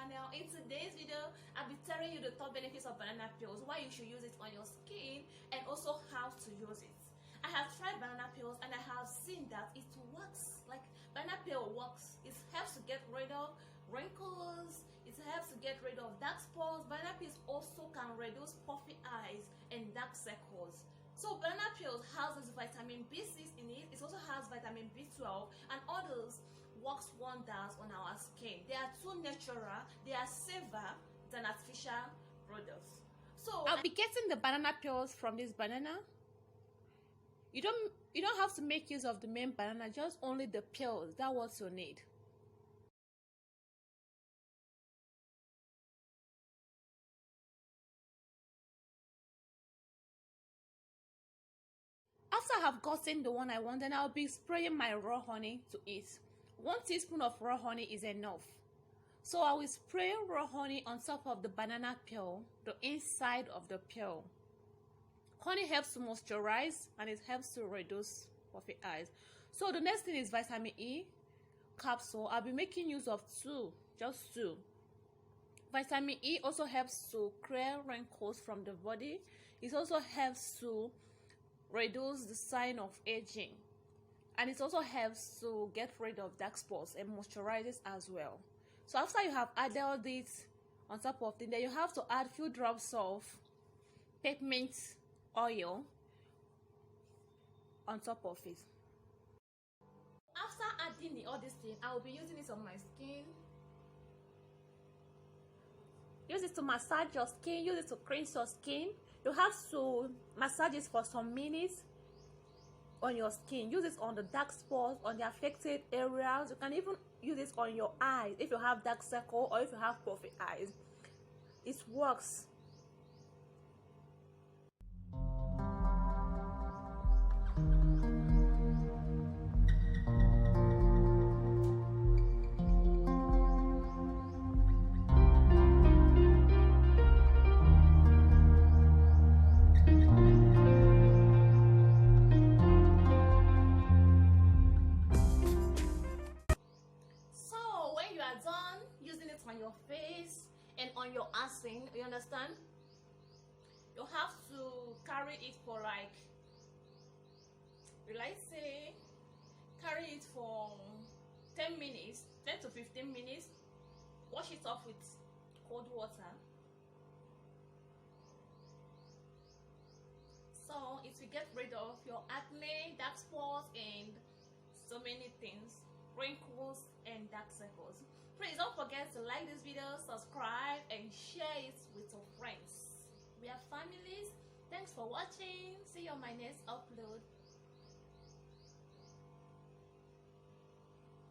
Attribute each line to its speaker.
Speaker 1: channel. In today's video, I'll be telling you the top benefits of banana peels, why you should use it on your skin, and also how to use it. I have tried banana peels and I have seen that it works. Like, banana peel works. It helps to get rid of wrinkles, it helps to get rid of dark spots. Banana peels also can reduce puffy eyes and dark circles. So banana peels has this vitamin B6 in it. It also has vitamin B12 and others works wonders on our skin. They are too natural, they are safer than artificial products. So I'll be getting the banana peels from this banana. You don't have to make use of the main banana, just only the peels. That's what you need. After I have gotten the one I want, then I'll be spraying my raw honey to it. 1 teaspoon of raw honey is enough. So I will spray raw honey on top of the banana peel, the inside of the peel. Honey helps to moisturize and it helps to reduce puffy eyes. So the next thing is vitamin E capsule. I'll be making use of just two. Vitamin E also helps to clear wrinkles from the body. It also helps to reduce the sign of aging, and it also helps to get rid of dark spots and moisturizes as well. So after you have added all this on top of it, then you have to add few drops of peppermint oil on top of it. After adding all this thing, I will be using it on my skin. Use it to massage your skin, use it to cleanse your skin. You have to massage it for some minutes on your skin. Use it on the dark spots, on the affected areas. You can even use it on your eyes if you have dark circle or if you have puffy eyes. It works. Done using it on your face and on your acne, you understand, you have to carry it for like, carry it for 10 minutes, 10 to 15 minutes. Wash it off with cold water, so it will get rid of your acne, dark spots, and so many things, wrinkles and dark circles. Please don't forget to like this video, subscribe, and share it with your friends. We are families. Thanks for watching. See you on my next upload.